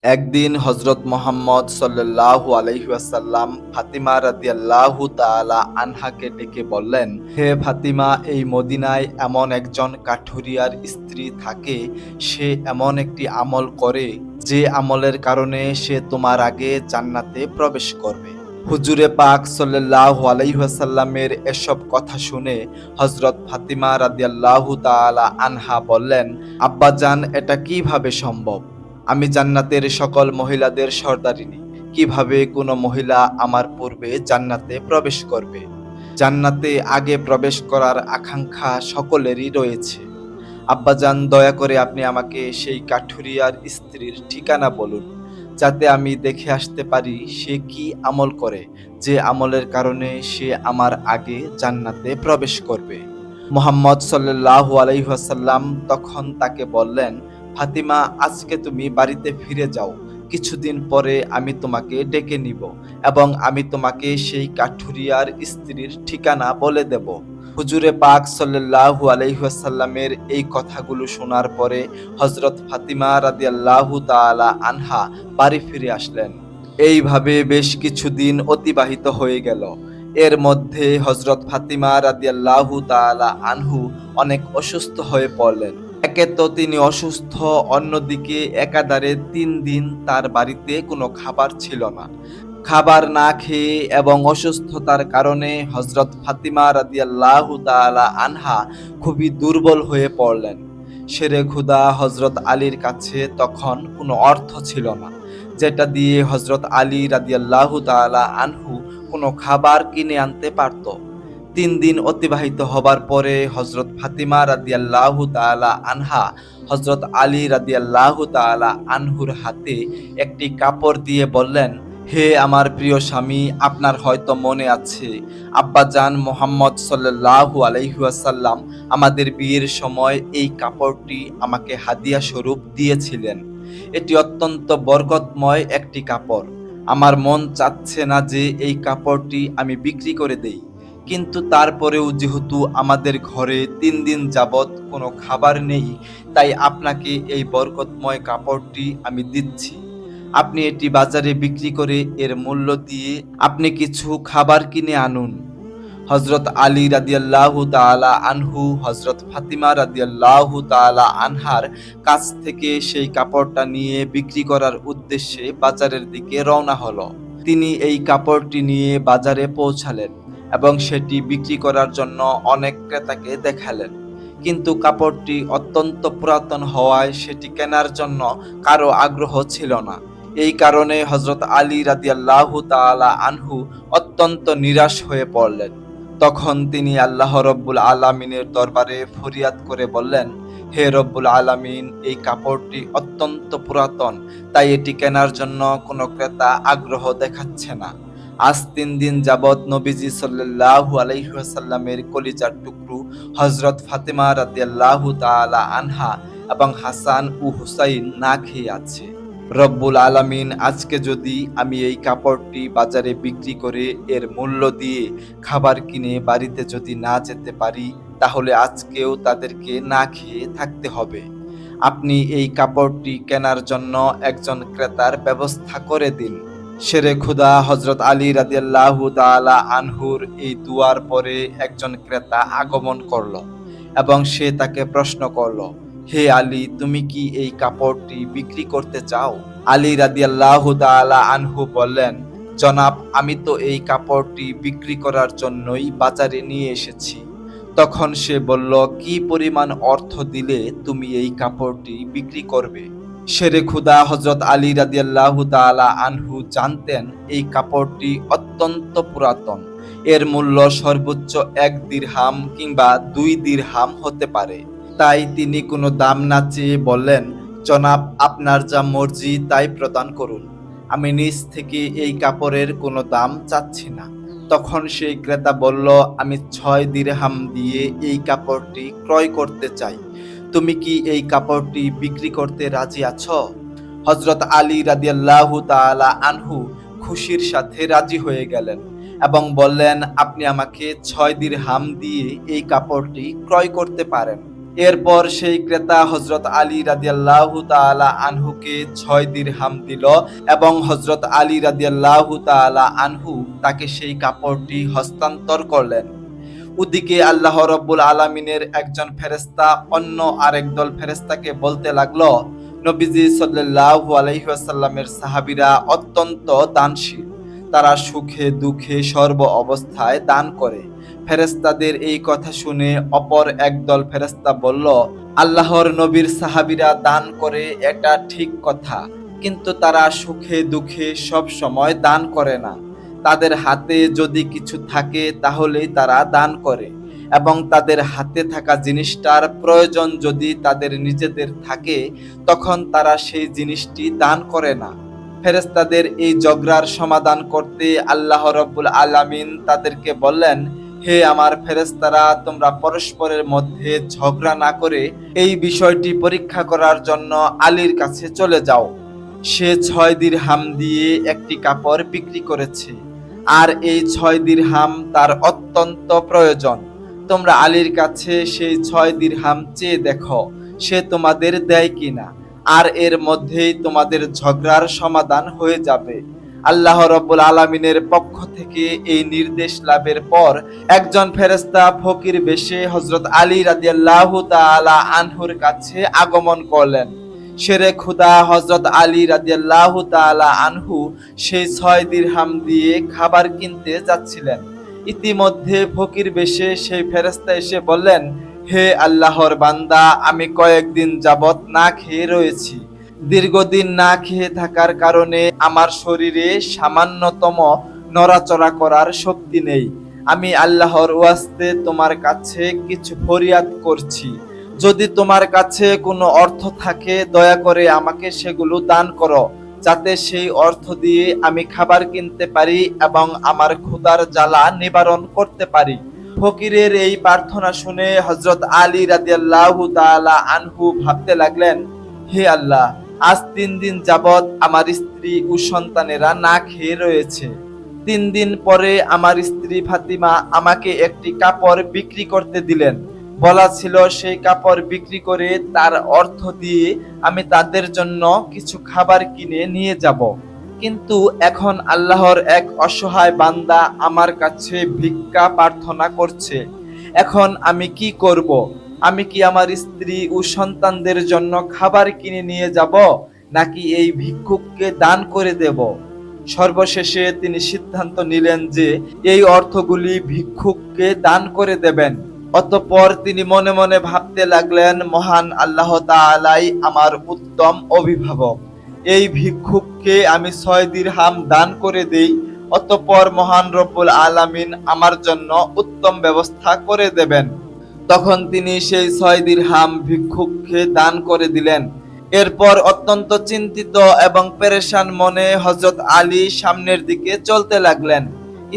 একদিন হযরত মুহাম্মদ সাল্লাল্লাহু আলাইহি ওয়াসাল্লাম ফাতিমা রাদিয়াল্লাহু তাআলা আনহাকে ডেকে বললেন, হে ফাতিমা, এই মদিনায় এমন একজন কাঠুরিয়ার স্ত্রী থাকে, সে এমন একটি আমল করে যে আমলের কারণে সে তোমার আগে জান্নাতে প্রবেশ করবে। হুজুরে পাক সাল্লাল্লাহু আলাইহি ওয়াসাল্লামের এসব কথা শুনে হযরত ফাতিমা রাদিয়াল্লাহু তাআলা আনহা বললেন, আব্বাজান, এটা কিভাবে সম্ভব? আমি জান্নাতের সকল মহিলাদের সর্দারিনী, কিভাবে কোনো মহিলা আমার পূর্বে জান্নাতে প্রবেশ করবে? জান্নাতে আগে প্রবেশ করার আকাঙ্ক্ষা সকলেরই রয়েছে। আব্বাজান, দয়া করে আপনি আমাকে সেই কাঠুরিয়ার স্ত্রীর ঠিকানা বলুন, যাতে আমি দেখে আসতে পারি সে কি আমল করে, যে আমলের কারণে সে আমার আগে জান্নাতে প্রবেশ করবে। মুহাম্মদ সাল্লাল্লাহু আলাইহি ওয়াসাল্লাম তখন তাকে বললেন, ফাতিমা, আজকে তুমি বাড়িতে ফিরে যাও। কিছুদিন পরে আমি তোমাকে ডেকে নিব এবং আমি তোমাকে সেই কাঠুরিয়ার স্ত্রীর ঠিকানা বলে দেব। হুজুরে পাক সাল্লাল্লাহু আলাইহি ওয়াসাল্লামের এই কথাগুলো শোনার পরে হযরত ফাতিমা রাদিয়াল্লাহু তাআলা আনহা বাড়ি ফিরে আসলেন। এইভাবে বেশ কিছুদিন অতিবাহিত হয়ে গেল। এর মধ্যে হযরত ফাতিমা রাদিয়াল্লাহু তাআলা আনহু অনেক অসুস্থ হয়ে পড়লেন। একে তো তিনি অসুস্থ, অন্যদিকে একাধারে ৩ দিন তার বাড়িতে কোনো খাবার ছিল না। খাবার না খেয়ে এবং অসুস্থতার কারণে হযরত ফাতিমা রাদিয়াল্লাহু তাআলা আনহা খুবই দুর্বল হয়ে পড়লেন। শেরে-খুদা হযরত আলীর কাছে তখন কোনো অর্থ ছিল না, যেটা দিয়ে হযরত আলী রাদিয়াল্লাহু তাআলা আনহু কোনো খাবার কিনে আনতে পারত। ৩ দিন অতিবাহিত হবার পরে হযরত ফাতিমা রাদিয়াল্লাহু তাআলা আনহা হযরত আলী রাদিয়াল্লাহু তাআলা আনহুর হাতে একটি কাপড় দিয়ে বললেন, হে আমার প্রিয় স্বামী, আপনার হয়তো মনে আছে, আব্বাজান মুহাম্মদ সাল্লাল্লাহু আলাইহি ওয়াসাল্লাম আমাদের বিয়ের সময় এই কাপড়টি আমাকে হাদিয়া স্বরূপ দিয়েছিলেন। এটি অত্যন্ত বরকতময় একটি কাপড়। আমার মন চাচ্ছে না যে এই কাপড়টি আমি বিক্রি করে দেই, কিন্তু তারপরেও যেহেতু আমাদের ঘরে ৩ দিন যাবৎ কোনো খাবার নেই, তাই আপনাকে এই বরকতময় কাপড়টি আমি দিচ্ছি। আপনি এটি বাজারে বিক্রি করে এর মূল্য দিয়ে আপনি কিছু খাবার কিনে আনুন। হযরত আলী রাদিয়াল্লাহু তাআলা আনহু হযরত ফাতিমা রাদিয়াল্লাহু তাআলা আনহার কাছ থেকে সেই কাপড়টা নিয়ে বিক্রি করার উদ্দেশ্যে বাজারের দিকে রওনা হলো। তিনি এই কাপড়টি নিয়ে বাজারে পৌঁছালেন এবং সেটি বিক্রি করার জন্য অনেক ক্রেতাকে দেখালেন। কিন্তু কাপড়টি অত্যন্ত পুরাতন হওয়ায় সেটি কেনার জন্য কারো আগ্রহ ছিল না। এই কারণে হযরত আলী রাদিয়াল্লাহু তাআলা আনহু অত্যন্ত নিরাশ হয়ে পড়লেন। তখন তিনি আল্লাহ রব্বুল আলামিনের দরবারে ফরিয়াদ করে বললেন, হে রব্বুল আলামিন, এই কাপড়টি অত্যন্ত পুরাতন, তাই এটি কেনার জন্য কোনো ক্রেতা আগ্রহ দেখাচ্ছে না। আজ ৩ দিন যাবৎ নবীজি সাল্লাল্লাহু আলাইহি ওয়াসাল্লামের কলিজার টুকরো হযরত ফাতিমা রাদিয়াল্লাহু তাআলা আনহা এবং হাসান ও হুসাইন না খেয়ে আছে। রব্বুল আলামিন আজকে যদি আমি এই কাপড়টি বাজারে বিক্রি করে এর মূল্য দিয়ে খাবার কিনে বাড়িতে যদি না যেতে পারি, তাহলে আজকেও তাদেরকে না খেয়ে থাকতে হবে। আপনি এই কাপড়টি কেনার জন্য একজন ক্রেতার ব্যবস্থা করে দিন। শেরে-খুদা হযরত আলী রাদিয়াল্লাহু তাআলা আনহুর এই দুয়ার পরে একজন ক্রেতা আগমন করল এবং সে তাকে প্রশ্ন করল, হে আলী, তুমি কি এই কাপড়টি বিক্রি করতে চাও? আলী রাদিয়াল্লাহু তাআলা আনহু বললেন, জনাব, আমি তো এই কাপড়টি বিক্রি করার জন্যই বাজারে নিয়ে এসেছি। তখন সে বলল, কি পরিমাণ অর্থ দিলে তুমি এই কাপড়টি বিক্রি করবে? শেরে-খুদা হযরত আলী রাদিয়াল্লাহু তাআলা আনহু জানতেন এই কাপড়টি অত্যন্ত পুরাতন। এর মূল্য সর্বোচ্চ ১ দিরহাম কিংবা ২ দিরহাম হতে পারে। তাই তিনি কোনো দাম না চেয়ে বললেন, জনাব, আপনার যা মর্জি তাই প্রদান করুন। আমি নিজ থেকে এই কাপড়ের কোনো দাম চাচ্ছি না। তখন সেই ক্রেতা বলল, আমি ৬ দিরহাম দিয়ে এই কাপড়টি ক্রয় করতে চাই। তুমি কি এই কাপড়টি বিক্রি করতে রাজি আছো? হযরত আলী রাদিয়াল্লাহু তাআলা আনহু খুশির সাথে রাজি হয়ে গেলেন এবং বললেন, আপনি আমাকে ৬ দিরহাম দিয়ে এই কাপড়টি ক্রয় করতে পারেন। এরপর সেই ক্রেতা হযরত আলী রাদিয়াল্লাহু তাআলা আনহুকে ৬ দিরহাম দিল এবং হযরত আলী রাদিয়াল্লাহু তাআলা আনহু তাকে সেই কাপড়টি হস্তান্তর করলেন। ওদিকে আল্লাহ রাব্বুল আলামিনের একজন ফেরেশতা অন্য আরেক দল ফেরেশতাকে বলতে লাগলো, নবীজি সাল্লাল্লাহু আলাইহি ওয়াসাল্লামের সাহাবীরা অত্যন্ত দানশীল, তারা সুখে দুঃখে সর্ব অবস্থায় দান করে। ফেরেশতাদের এই কথা শুনে অপর একদল ফেরেশতা বলল, আল্লাহর নবীর সাহাবীরা দান করে এটা ঠিক কথা, কিন্তু তারা সুখে দুঃখে সব সময় দান করে না। তাদের হাতে যদি কিছু থাকে তাহলেই তারা দান করে, এবং তাদের হাতে থাকা জিনিসটার প্রয়োজন যদি তাদের নিজেদের থাকে তখন তারা সেই জিনিসটি দান করে না। ফেরেশতাদের এই ঝগড়ার সমাধান করতে আল্লাহ রাব্বুল আলামিন তাদেরকে বললেন, হে আমার ফেরেশতারা, তোমরা পরস্পরের মধ্যে ঝগড়া না করে এই বিষয়টি পরীক্ষা করার জন্য আলীর কাছে চলে যাও। সে ৬ দিরহাম দিয়ে একটি কাপড় বিক্রি করেছে, আর এই ৬ দিরহাম তার অত্যন্ত প্রয়োজন। তোমরা আলীর কাছে সেই ৬ দিরহাম চেয়ে দেখো সে তোমাদের দেয় কিনা, আর এর মধ্যেই তোমাদের ঝগড়ার সমাধান হয়ে যাবে। আল্লাহ রাব্বুল আলামিনের পক্ষ থেকে এই নির্দেশ লাভের পর একজন ফেরেশতা ফকির বেশে হযরত আলী রাদিয়াল্লাহু তাআলা আনহুর কাছে আগমন করলেন। শেরে খুদা হযরত আলী রাদিয়াল্লাহু তাআলা আনহু সেই ৬ দিরহাম দিয়ে খাবার কিনতে যাচ্ছিলেন। ইতিমধ্যে ফকির বেশে সেই ফেরেশতা এসে বললেন, হে আল্লাহর বান্দা, আমি কয়েকদিন যাবত না খেয়ে রয়েছি। দীর্ঘদিন না খেয়ে থাকার কারণে আমার শরীরে সামান্যতম নড়াচড়া করার শক্তি নেই। আমি আল্লাহর ওয়াস্তে তোমার কাছে কিছু ফরিয়াদ করছি। যদি তোমার কাছে কোনো অর্থ থাকে দয়া করে আমাকে সেগুলো দান করো, যাতে সেই অর্থ দিয়ে আমি খাবার কিনতে পারি এবং আমার ক্ষুধার জ্বালা নিবারণ করতে পারি। ফকিরের এই প্রার্থনা শুনে হযরত আলী রাদিয়াল্লাহু তাআলা আনহু ভাবতে লাগলেন, হে আল্লাহ, আজ ৩ দিন যাবত আমার স্ত্রী ও সন্তানেরা না খেয়ে রয়েছে। ৩ দিন পরে আমার স্ত্রী ফাতিমা আমাকে একটি কাপড় বিক্রি করতে দিলেন। বলা ছিল সেই কাপড় বিক্রি করে তার অর্থ দিয়ে আমি তাদের জন্য কিছু খাবার কিনে নিয়ে যাব। কিন্তু এখন আল্লাহর এক অসহায় বান্দা আমার কাছে ভিক্ষা প্রার্থনা করছে। এখন আমি কি করব? আমি কি আমার স্ত্রী ও সন্তানদের জন্য খাবার কিনে নিয়ে যাব, নাকি এই ভিক্ষুককে দান করে দেব? সর্বশেষে তিনি সিদ্ধান্ত নিলেন যে এই অর্থগুলি ভিক্ষুককে দান করে দেবেন। অতঃপর তিনি মনে মনে ভাবতে লাগলেন, মহান আল্লাহ তাআলাই আমার উত্তম অভিভাবক। এই ভিক্ষুককে আমি ৬ দিরহাম দান করে দেই, অতঃপর মহান রব্বুল আলামিন আমার জন্য উত্তম ব্যবস্থা করে দেবেন। তখন তিনি সেই ৬ দিরহাম ভিক্ষুককে দান করে দিলেন। এরপর অত্যন্ত চিন্তিত এবং পেরেশান মনে হযরত আলী সামনের দিকে চলতে লাগলেন।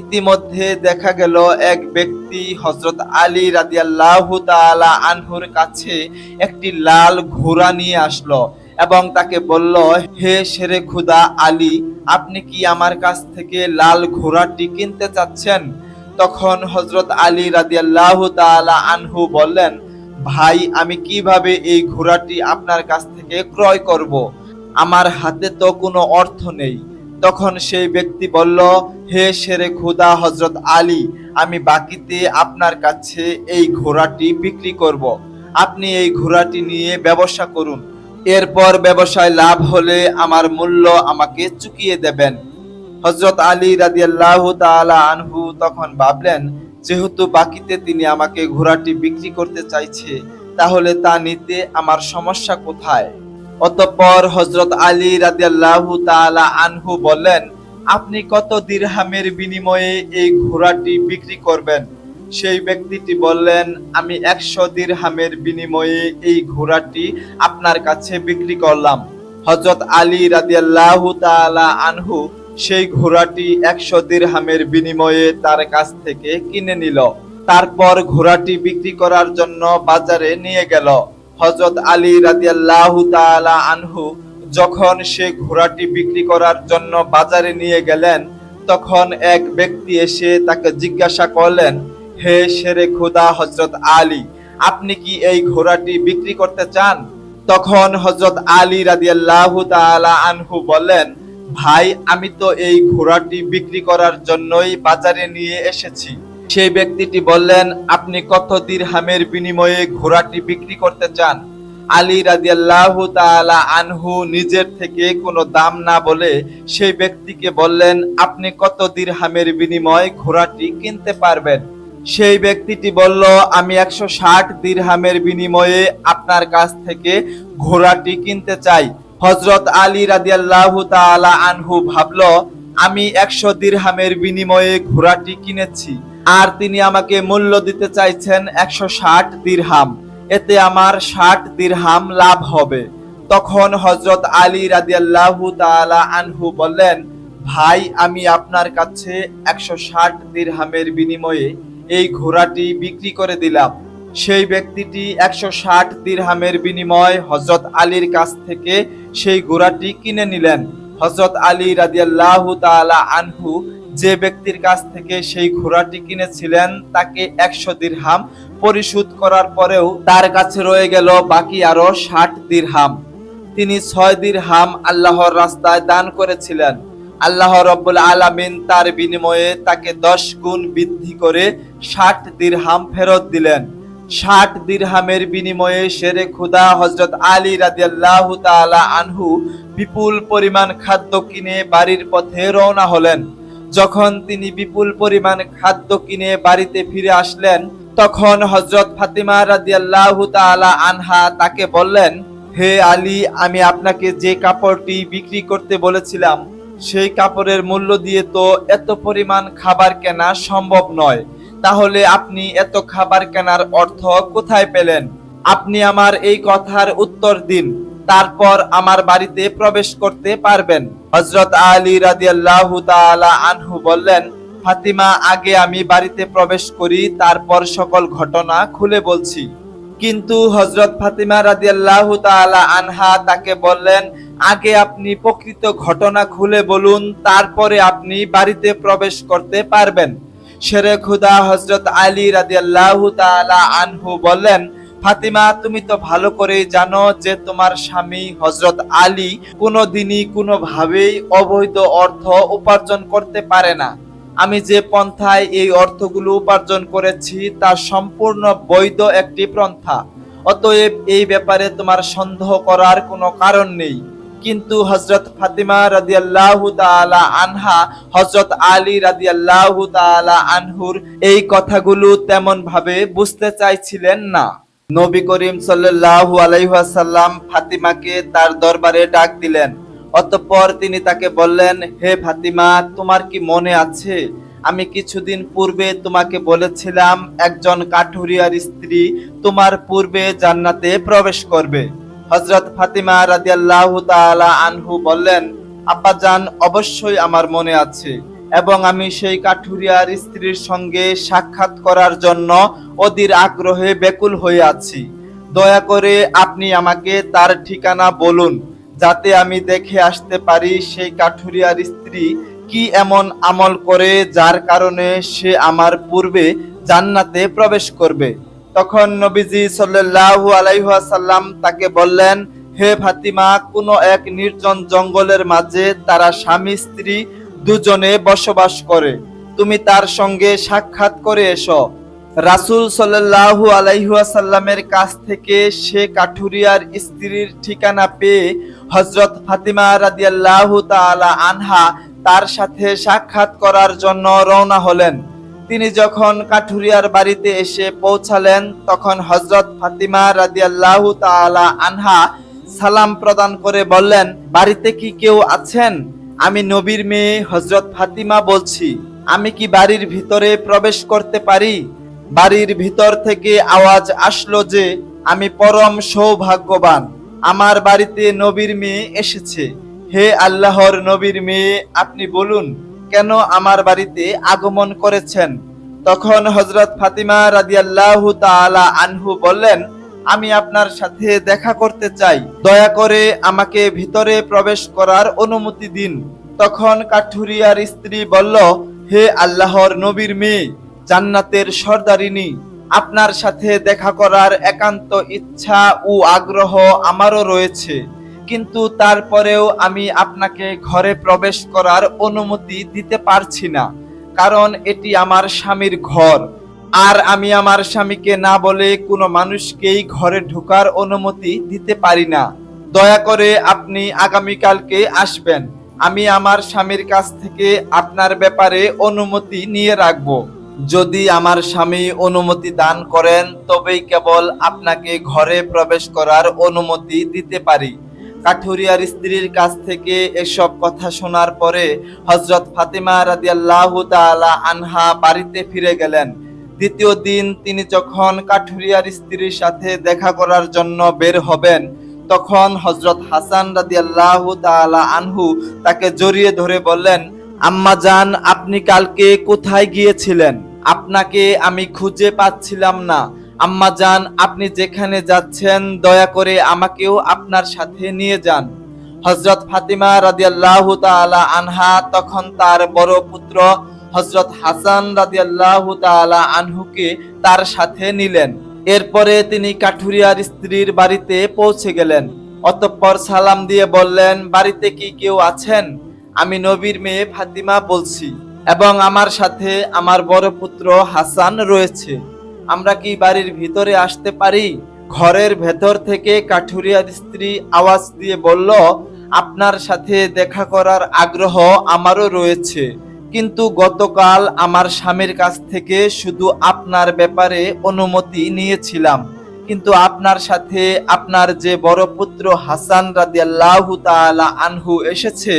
ইতিমধ্যে দেখা গেল এক ব্যক্তি হযরত আলী রাদিয়াল্লাহু তাআলা আনহুর কাছে একটি লাল ঘোড়া নিয়ে আসলো এবং তাকে বলল, হে শেরে খুদা আলী, আপনি কি আমার কাছ থেকে লাল ঘোড়াটি কিনতে চাচ্ছেন? তখন হযরত আলী রাদিয়াল্লাহু তাআলা আনহু বললেন, ভাই, আমি কিভাবে এই ঘোড়াটি আপনার কাছ থেকে ক্রয় করব? আমার হাতে তো কোনো অর্থ নেই। তখন সেই ব্যক্তি বলল, হে শেরে খুদা হযরত আলী, আমি বাকিতে আপনার কাছে এই ঘোড়াটি বিক্রি করব। আপনি এই ঘোড়াটি নিয়ে ব্যবসা করুন। এরপর ব্যবসায় লাভ হলে আমার মূল্য আমাকে চুকিয়ে দেবেন। হযরত আলী রাদিয়াল্লাহু তাআলা আনহু তখন ভাবলেন, যেহেতু বাকিতে তিনি আমাকে ঘোড়াটি বিক্রি করতে চাইছে, তাহলে তা নিতে আমার সমস্যা কোথায়? অতঃপর হযরত আলী রাদিয়াল্লাহু তাআলা আনহু বললেন, আপনি কত দিরহামের বিনিময়ে এই ঘোড়াটি বিক্রি করবেন? সেই ব্যক্তিটি বললেন, আমি ১০০ দিরহামের বিনিময়ে এই ঘোড়াটি আপনার কাছে বিক্রি করলাম। হযরত আলী রাদিয়াল্লাহু তাআলা আনহু সেই ঘোড়াটি ১০০ দিরহামের বিনিময়ে তার কাছ থেকে কিনে নিল। তারপর ঘোড়াটি বিক্রি করার জন্য বাজারে নিয়ে গেল। হযরত আলী রাদিয়াল্লাহু তাআলা আনহু যখন সে ঘোড়াটি বিক্রি করার জন্য বাজারে নিয়ে গেলেন, তখন এক ব্যক্তি এসে তাকে জিজ্ঞাসা করলেন, হে শেরে খুদা হযরত আলী, আপনি কি এই ঘোড়াটি বিক্রি করতে চান? তখন হযরত আলী রাদিয়াল্লাহু তাআলা আনহু বললেন, ভাই, আমি তো এই ঘোড়াটি বিক্রি করার জন্যই বাজারে নিয়ে এসেছি। সেই ব্যক্তিটি বললেন, আপনি কত দিরহামের বিনিময়ে ঘোড়াটি বিক্রি করতে চান? আলী রাদিয়াল্লাহু তাআলা আনহু নিজের থেকে কোনো দাম না বলে সেই ব্যক্তিকে বললেন, আপনি কত দিরহামের বিনিময়ে ঘোড়াটি কিনতে পারবেন? সেই ব্যক্তিটি বলল, আমি 160 দিরহামের বিনিময়ে আপনার কাছ থেকে ঘোড়াটি কিনতে চাই। হযরত আলী রাদিয়াল্লাহু তাআলা আনহু ভাবল, আমি 100 দিরহামের বিনিময়ে ঘোড়াটি কিনেছি, আর তিনি আমাকে মূল্য দিতে চাইছেন 160 দিরহাম। এতে আমার 60 দিরহাম লাভ হবে। তখন হযরত আলী রাদিয়াল্লাহু তাআলা আনহু বললেন, ভাই, আমি আপনার কাছে 160 দিরহামের বিনিময়ে এই ঘোড়াটি বিক্রি করে দিলাম। সেই ব্যক্তিটি 160 দিরহামের বিনিময়ে হযরত আলীর কাছ থেকে সেই ঘোড়াটি কিনে নিলেন। হযরত আলী রাদিয়াল্লাহু তাআলা আনহু যে ব্যক্তির কাছ থেকে সেই ঘোড়াটি কিনেছিলেন তাকে 100 দিরহাম পরিশোধ করার পরেও তার কাছে রয়ে গেল বাকি আরো 60 দিরহাম। তিনি 6 দিরহাম আল্লাহর রাস্তায় দান করেছিলেন। আল্লাহ রাব্বুল আলামিন তার বিনিময়ে তাকে 10 গুণ বৃদ্ধি করে 60 দিরহাম ফেরত দিলেন। 60 দিরহামের বিনিময়ে শেরে খুদা হযরত আলী রাদিয়াল্লাহু তাআলা আনহু বিপুল পরিমাণ খাদ্য কিনে বাড়ির পথে রওনা হলেন। যখন তিনি বিপুল পরিমাণ খাদ্য কিনে বাড়িতে ফিরে আসলেন, তখন হযরত ফাতিমা রাদিয়াল্লাহু তাআলা আনহা তাকে বললেন, হে আলী, আমি আপনাকে যে কাপড়টি বিক্রি করতে বলেছিলাম সেই কাপড়ের মূল্য দিয়ে তো এত পরিমাণ খাবার কেনা সম্ভব নয়। তাহলে আপনি এত খাবার কেনার অর্থ কোথায় পেলেন? আপনি আমার এই কথার উত্তর দিন, তারপর আমার বাড়িতে প্রবেশ করতে পারবেন। হযরত আলী রাদিয়াল্লাহু তাআলা আনহু বললেন, ফাতিমা, আগে আমি বাড়িতে প্রবেশ করি, তারপর সকল ঘটনা খুলে বলছি। কিন্তু হযরত ফাতিমা রাদিয়াল্লাহু তাআলা আনহা তাকে বললেন, আগে আপনি প্রকৃত ঘটনা খুলে বলুন, তারপরে আপনি বাড়িতে প্রবেশ করতে পারবেন। শেরে খুদা হযরত আলী রাদিয়াল্লাহু তাআলা আনহু বললেন, ফাতিমা, তুমি তো ভালো করেই জানো যে তোমার স্বামী হযরত আলী কোনোদিনই কোনোভাবেই অবৈধ অর্থ উপার্জন করতে পারে না। আমি যে পন্থায় এই অর্থগুলো উপার্জন করেছি তা সম্পূর্ণ বৈধ একটি পন্থা। অতএব এই ব্যাপারে তোমার সন্দেহ করার কোনো কারণ নেই। কিন্তু হযরত ফাতিমা রাদিয়াল্লাহু তাআলা আনহা হযরত আলী রাদিয়াল্লাহু তাআলা আনহুর এই কথাগুলো তেমন ভাবে বুঝতে চাইছিলেন না। নবী করিম সাল্লাল্লাহু আলাইহি ওয়াসাল্লাম ফাতিমাকে তার দরবারে ডাক দিলেন। অতঃপর তিনি তাকে বললেন, হে ফাতিমা, তোমার কি মনে আছে আমি কিছুদিন পূর্বে তোমাকে বলেছিলাম একজন কাঠুরিয়ার স্ত্রী তোমার পূর্বে জান্নাতে প্রবেশ করবে? হযরত ফাতিমা রাদিয়াল্লাহু তাআলা আনহু বললেন, আব্বাজান, অবশ্যই আমার মনে আছে, এবং আমি সেই কাঠুরিয়ার স্ত্রীর সঙ্গে সাক্ষাৎ করার জন্য অধীর আগ্রহে ব্যাকুল হয়ে আছি। দয়া করে আপনি আমাকে তার ঠিকানা বলুন, যাতে আমি দেখে আসতে পারি সেই কাঠুরিয়ার স্ত্রী কি এমন আমল করে যার কারণে সে আমার পূর্বে জান্নাতে প্রবেশ করবে। তখন নবীজি সাল্লাল্লাহু আলাইহি ওয়াসাল্লাম তাকে বললেন, হে ফাতিমা, কোনো এক নির্জন জঙ্গলের মাঝে তারা স্বামী স্ত্রী দুজনে বসবাস করে। তুমি তার সঙ্গে সাক্ষাৎ করে এসো। রাসূল সাল্লাল্লাহু আলাইহি ওয়াসাল্লামের কাছ থেকে সে কাঠুরিয়ার স্ত্রীর ঠিকানা পেয়ে হযরত ফাতিমা রাদিয়াল্লাহু তাআলা আনহা তার সাথে সাক্ষাৎ করার জন্য রওনা হলেন। তিনি যখন কাঠুরিয়ার বাড়িতে এসে পৌঁছালেন, তখন হযরত ফাতিমা রাদিয়াল্লাহু তাআলা আনহা সালাম প্রদান করে বললেন, বাড়িতে কি কেউ আছেন? আমি নবীর মেয়ে হযরত ফাতিমা বলছি। আমি কি বাড়ির ভিতরে প্রবেশ করতে পারি? বাড়ির ভিতর থেকে আওয়াজ আসলো যে, আমি পরম সৌভাগ্যবান, আমার বাড়িতে নবীর মেয়ে এসেছে। হে আল্লাহর নবীর মেয়ে, আপনি বলুন কেন আমার বাড়িতে আগমন করেছেন? তখন হযরত ফাতিমা রাদিয়াল্লাহু তাআলা আনহু বললেন, আমি আপনার সাথে দেখা করতে চাই, দয়া করে আমাকে ভিতরে প্রবেশ করার অনুমতি দিন। তখন কাঠুরিয়ার স্ত্রী বলল, হে আল্লাহর নবীর মেয়ে, জান্নাতের সর্দারিনী, আপনার সাথে দেখা করার একান্ত ইচ্ছা ও আগ্রহ আমারও রয়েছে, কিন্তু তারপরেও আমি আপনাকে ঘরে প্রবেশ করার অনুমতি দিতে পারছি না, কারণ এটি আমার স্বামীর ঘর। আর আমি আমার স্বামীকে না বলে কোনো মানুষকেই ঘরে ঢোকার অনুমতি দিতে পারি না। দয়া করে আপনি আগামীকালকে আসবেন। আমি আমার স্বামীর কাছ থেকে আপনার ব্যাপারে অনুমতি নিয়ে রাখব। যদি আমার স্বামী অনুমতি দান করেন তবেই কেবল আপনাকে ঘরে প্রবেশ করার অনুমতি দিতে পারি। কাঠুরিয়ার স্ত্রীর কাছ থেকে এসব কথা শোনার পরে হযরত ফাতিমা রাদিয়াল্লাহু তাআলা আনহা বাড়িতে ফিরে গেলেন। দ্বিতীয় দিন তিনি যখন কাঠুরিয়ার স্ত্রীর সাথে দেখা করার জন্য বের হবেন, তখন হযরত হাসান রাদিয়াল্লাহু তাআলা আনহু তাকে জড়িয়ে ধরে বললেন, আম্মা জান, আপনি কালকে কোথায় গিয়েছিলেন? আপনাকে আমি খুঁজে পাচ্ছিলাম না। আম্মা জান, আপনি যেখানে যাচ্ছেন দয়া করে আমাকেও আপনার সাথে নিয়ে যান। হযরত ফাতিমা রাদিয়াল্লাহু তাআলা আনহা তখন তার বড় পুত্র হযরত হাসান রাদিয়াল্লাহু তাআলা আনহুকে তার সাথে নিলেন। এরপরে তিনি কাঠুরিয়ার স্ত্রীর বাড়িতে পৌঁছে গেলেন। অতঃপর সালাম দিয়ে বললেন, বাড়িতে কি কেউ আছেন? আমি নবীর মেয়ে ফাতিমা বলছি এবং আমার সাথে আমার বড় পুত্র হাসান রয়েছে। আমরা কি বাড়ির ভিতরে আসতে পারি? ঘরের ভেতর থেকে কাঠুরিয়ার স্ত্রী আওয়াজ দিয়ে বলল, আপনার সাথে দেখা করার আগ্রহ আমারও রয়েছে, কিন্তু গতকাল আমার স্বামীর কাছ থেকে শুধু আপনার ব্যাপারে অনুমতি নিয়েছিলাম, কিন্তু আপনার সাথে আপনার যে বড় পুত্র হাসান রাদিয়াল্লাহু তাআলা আনহু এসেছে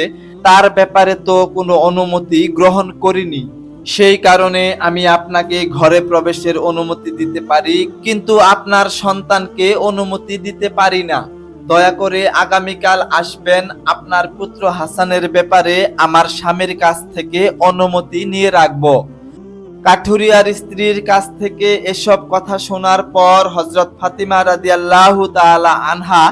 তার ব্যাপারে তো কোনো অনুমতি গ্রহণ করিনি। সেই কারণে আমি আপনাকে ঘরে প্রবেশের অনুমতি দিতে পারি, কিন্তু আপনার সন্তানকে অনুমতি দিতে পারি না। দয়া করে আগামীকাল আসবেন। আপনার পুত্র হাসানের ব্যাপারে আমার স্বামীর কাছ থেকে অনুমতি নিয়ে রাখব। কাঠুরিয়ার স্ত্রীর কাছ থেকে এসব কথা শোনার পর হযরত ফাতিমা রাদিয়াল্লাহু তাআলা আনহা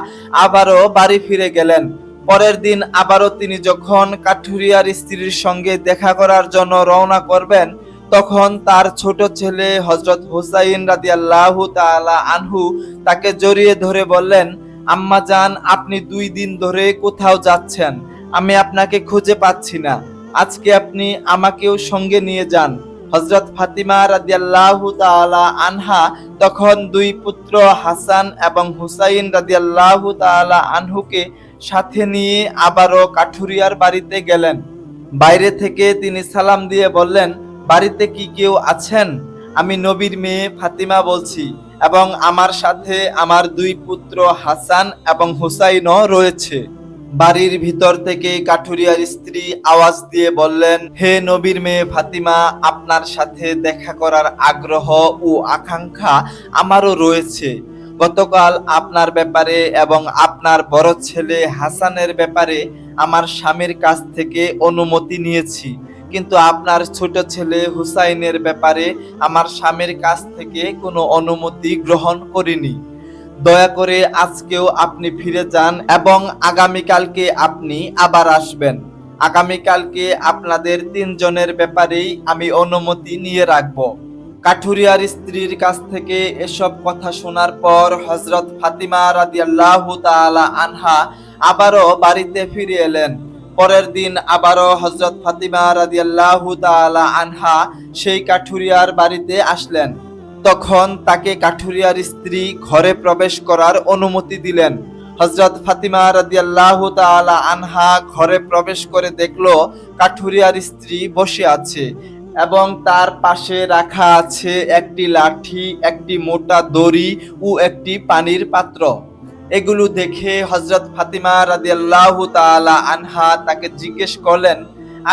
আবারও বাড়ি ফিরে গেলেন। পরের দিন আবারও তিনি যখন কাঠুরিয়ার স্ত্রীর সঙ্গে দেখা করার জন্য রওনা করবেন, তখন তার ছোট ছেলে হযরত হুসাইন রাদিয়াল্লাহু তাআলা আনহু তাকে জড়িয়ে ধরে বললেন, আম্মা জান, আপনি 2 দিন ধরে কোথাও যাচ্ছেন, আমি আপনাকে খুঁজে পাচ্ছি না। আজকে আপনি আমাকেও সঙ্গে নিয়ে যান। হযরত ফাতিমা রাদিয়াল্লাহু তাআলা আনহা তখন 2 পুত্র হাসান এবং হুসাইন রাদিয়াল্লাহু তাআলা আনহুকে সাথে নিয়ে আবারও কাঠুরিয়ার বাড়িতে গেলেন। বাইরে থেকে তিনি সালাম দিয়ে বললেন, বাড়িতে কি কেউ আছেন? আমি নবীর মেয়ে ফাতিমা বলছি এবং আমার সাথে আমার 2 পুত্র হাসান এবং হুসাইনও রয়েছে। বাড়ির ভিতর থেকে কাঠুরিয়ার স্ত্রী আওয়াজ দিয়ে বললেন, হে নবীর মেয়ে ফাতিমা, আপনার সাথে দেখা করার আগ্রহ ও আকাঙ্ক্ষা আমারও রয়েছে। গতকাল আপনার ব্যাপারে এবং আপনার বড় ছেলে হাসানের ব্যাপারে আমার স্বামীর কাছ থেকে অনুমতি নিয়েছি, কিন্তু আপনার ছোট ছেলে হুসাইনের ব্যাপারে আমার স্বামীর কাছ থেকে কোনো অনুমতি গ্রহণ করিনি। দয়া করে আজকেও আপনি ফিরে যান এবং আগামীকালকে আপনি আবার আসবেন। আগামীকালকে আপনাদের 3 জনের ব্যাপারেই আমি অনুমতি নিয়ে রাখব। কাঠুরিয়ার স্ত্রীর কাছ থেকে এসব কথা শোনার পর হযরত ফাতিমা রাদিয়াল্লাহু তাআলা আনহা আবারও বাড়িতে ফিরে এলেন। পরের দিন আবারও হযরত ফাতিমা রাদিয়াল্লাহু তাআলা আনহা সেই কাঠুরিয়ার বাড়িতে আসলেন। তখন তাকে কাঠুরিয়ার স্ত্রী ঘরে প্রবেশ করার অনুমতি দিলেন। হযরত ফাতিমা রাদিয়াল্লাহু তাআলা আনহা ঘরে প্রবেশ করে দেখল কাঠুরিয়ার স্ত্রী বসে আছে এবং তার পাশে রাখা আছে একটি লাঠি, একটি মোটা দড়ি ও একটি পানির পাত্র। এগুলো দেখে হযরত ফাতিমা রাদিয়াল্লাহু তাআলা আনহা তাকে জিজ্ঞেস করলেন,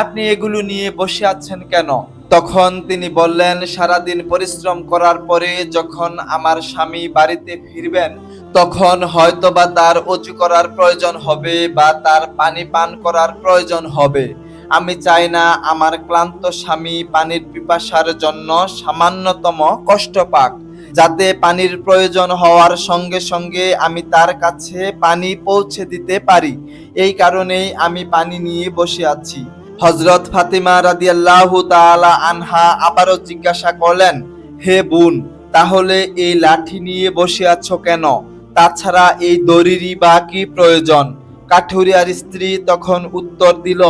আপনি এগুলো নিয়ে বসে আছেন কেন? তখন তিনি বললেন, সারাদিন পরিশ্রম করার পরে যখন আমার স্বামী বাড়িতে ফিরবেন তখন হয়তোবা তার ওযু করার প্রয়োজন হবে বা তার পানি পান করার প্রয়োজন হবে। আমি চাই না আমার ক্লান্ত স্বামী পানির পিপাসার জন্য সামান্যতম কষ্ট পাক, যাতে পানির প্রয়োজন হওয়ার সঙ্গে সঙ্গে আমি তার কাছে পানি পৌঁছে দিতে পারি। এই কারণেই আমি পানি নিয়ে বসে আছি। হযরত ফাতিমা রাদিয়াল্লাহু তাআলা আনহা আবারও জিজ্ঞাসা করলেন, হে বোন, তাহলে এই লাঠি নিয়ে বসে আছো কেন? তাছাড়া এই দড়িরই বা কি প্রয়োজন? কাঠুরিয়ার স্ত্রী তখন উত্তর দিল,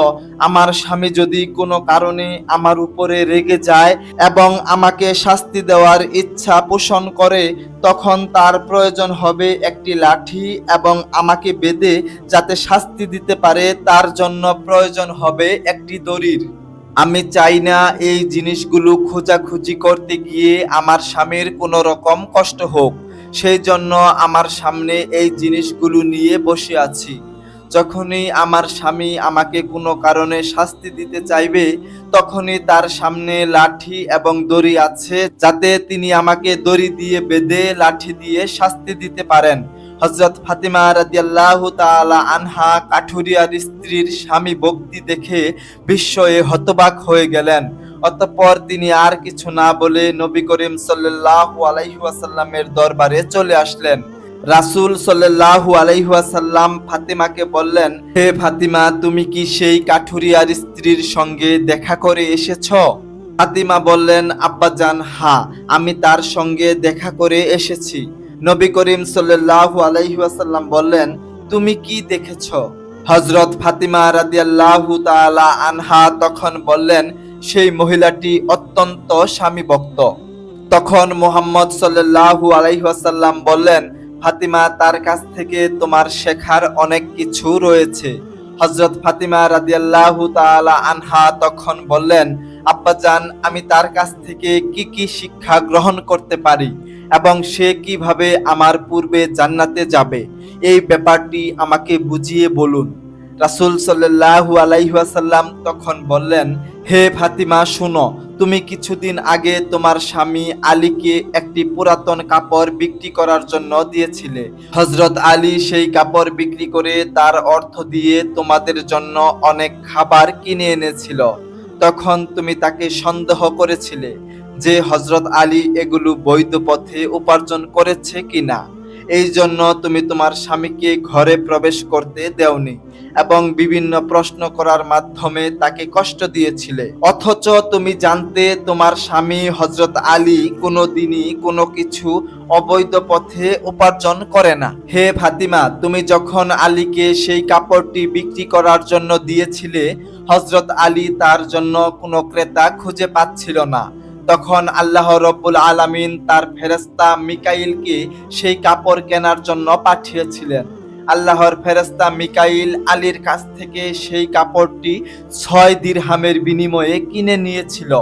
আমার স্বামী যদি কোনো কারণে আমার উপরে রেগে যায় এবং আমাকে শাস্তি দেওয়ার ইচ্ছা পোষণ করে, তখন তার প্রয়োজন হবে একটি লাঠি এবং আমাকে বেঁধে যাতে শাস্তি দিতে পারে তার জন্য প্রয়োজন হবে একটি দড়ির। আমি চাই না এই জিনিসগুলো খোঁজাখুঁজি করতে গিয়ে আমার স্বামীর কোনো রকম কষ্ট হোক, সেই জন্য আমার সামনে এই জিনিসগুলো নিয়ে বসে আছি। যখনই আমার স্বামী আমাকে কোনো কারণে শাস্তি দিতে চাইবে, তখনই তার সামনে লাঠি এবং দড়ি আছে, যাতে তিনি আমাকে দড়ি দিয়ে বেঁধে লাঠি দিয়ে শাস্তি দিতে পারেন। হযরত ফাতিমা রাদিয়াল্লাহু তাআলা আনহা কাঠুরিয়ার স্ত্রীর স্বামী ভক্তি দেখে বিস্ময়ে হতবাক হয়ে গেলেন। অতঃপর তিনি আর কিছু না বলে নবী করিম সাল্লাল্লাহু আলাইহি ওয়াসাল্লামের দরবারে চলে আসলেন। রাসূল সাল্লাল্লাহু আলাইহি ওয়াসাল্লাম ফাতিমাকে বললেন, হে ফাতিমা, তুমি কি সেই কাঠুরিয়ার স্ত্রীর সঙ্গে দেখা করে এসেছো? ফাতিমা বললেন, আব্বাজান, হ্যাঁ, আমি তার সঙ্গে দেখা করে এসেছি। নবী করিম সাল্লাল্লাহু আলাইহি ওয়াসাল্লাম বললেন, তুমি কি দেখেছো? হযরত ফাতিমা রাদিয়াল্লাহু তাআলা আনহা তখন বললেন, সেই মহিলাটি অত্যন্ত স্বামীভক্ত। তখন মুহাম্মদ সাল্লাল্লাহু আলাইহি ওয়াসাল্লাম বললেন, ফাতিমা, তার কাছ থেকে তোমার শেখার অনেক কিছু রয়েছে। হযরত ফাতিমা রাদিয়াল্লাহু তাআলা আনহা তখন বললেন, আব্বাজান, আমি তার কাছ থেকে কি কি শিক্ষা গ্রহণ করতে পারি এবং সে কিভাবে আমার পূর্বে জান্নাতে যাবে, এই ব্যাপারটি আমাকে বুঝিয়ে বলুন। রাসূল সাল্লাল্লাহু আলাইহি ওয়াসাল্লাম তখন বললেন, হে ফাতিমা, শুনো, তুমি কিছুদিন আগে তোমার স্বামী আলীকে একটি পুরাতন কাপড় বিক্রি করার জন্য দিয়েছিলে। হযরত আলী সেই কাপড় বিক্রি করে তার অর্থ দিয়ে তোমাদের জন্য অনেক খাবার কিনে এনেছিল। তখন তুমি তাকে সন্দেহ করেছিলে যে হযরত আলী এগুলো বৈধ পথে উপার্জন করেছে কিনা। এই জন্য তুমি তোমার স্বামীকে ঘরে প্রবেশ করতে দেওনি এবং বিভিন্ন প্রশ্ন করার মাধ্যমে তাকে কষ্ট দিয়েছিলে। অথচ তুমি জানতে তোমার স্বামী হযরত আলী কোনোদিনই কোনো কিছু অবৈধ পথে উপার্জন করে না। হে ফাতিমা, তুমি যখন আলীকে সেই কাপড়টি বিক্রি করার জন্য দিয়েছিলে, হযরত আলী তার জন্য কোনো ক্রেতা খুঁজে পাচ্ছিল না। তখন আল্লাহ রব্বুল আলামিন তার ফেরেশতা মিকাইলকে সেই কাপড় কেনার জন্য পাঠিয়েছিলেন। আল্লাহর ফেরেশতা মিকাইল আলীর কাছ থেকে সেই কাপড়টি 6 দিরহামের বিনিময়ে কিনে নিয়েছিল।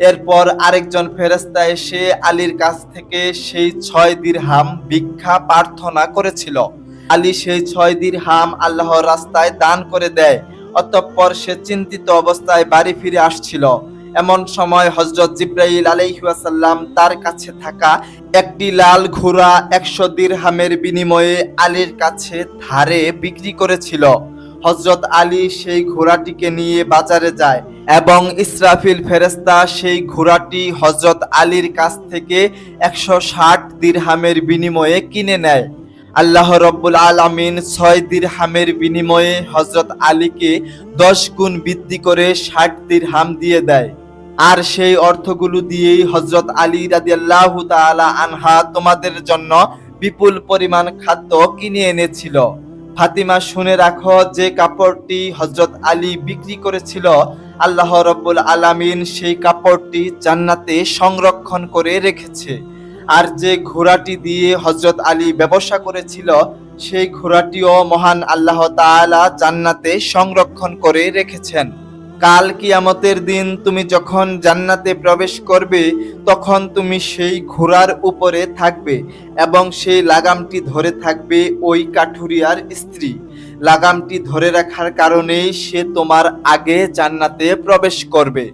এরপর আরেকজন ফেরেশতা এসে আলীর কাছ থেকে সেই 6 দিরহাম ভিক্ষা প্রার্থনা করেছিল। আলী সেই 6 দিরহাম আল্লাহর রাস্তায় দান করে দেয়। অতঃপর সে চিন্তিত অবস্থায় বাড়ি ফিরে আসছিল। এমন সময় হযরত জিবরাইল আলাইহিস সালাম তার কাছে থাকা একটি লাল ঘোড়া 100 দিরহামের বিনিময়ে আলীর কাছে ধারে বিক্রি করেছিল। হযরত আলী সেই ঘোড়াটিকে নিয়ে বাজারে যায় এবং ইসরাফিল ফেরেশতা সেই ঘোড়াটি হযরত আলীর কাছ থেকে 160 দিরহামের বিনিময়ে কিনে নেয়। আল্লাহ রব্বুল আলামিন 6 দিরহামের বিনিময়ে হযরত আলীকে 10 গুণ বৃদ্ধি করে 60 দিরহাম দিয়ে দেয়। আর সেই অর্থগুলো দিয়েই হযরত আলী রাদিয়াল্লাহু তাআলা আনহা তোমাদের জন্য বিপুল পরিমাণ খাদ্য কিনে এনেছিল। ফাতিমা, শুনে রাখো, যে কাপড়টি হযরত আলী বিক্রি করেছিল, আল্লাহ রব্বুল আলামিন সেই কাপড়টি জান্নাতে সংরক্ষণ করে রেখেছে। আর যে ঘোড়াটি দিয়ে হযরত আলী ব্যবসা করেছিল, সেই ঘোড়াটিও মহান আল্লাহ তাআলা জান্নাতে সংরক্ষণ করে রেখেছেন। কাল কিয়ামতের দিন তুমি যখন জান্নাতে প্রবেশ করবে, তখন তুমি সেই ঘোড়ার উপরে থাকবে এবং সেই লাগামটি ধরে থাকবে ওই কাঠুরিয়ার স্ত্রী। লাগামটি ধরে রাখার কারণেই সে তোমার আগে জান্নাতে প্রবেশ করবে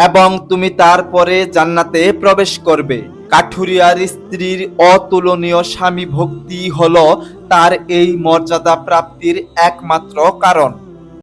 এবং তুমি তারপরে জান্নাতে প্রবেশ করবে। কাঠুরিয়ার স্ত্রীর অতুলনীয় স্বামী ভক্তি হলো তার এই মর্যাদা প্রাপ্তির একমাত্র কারণ।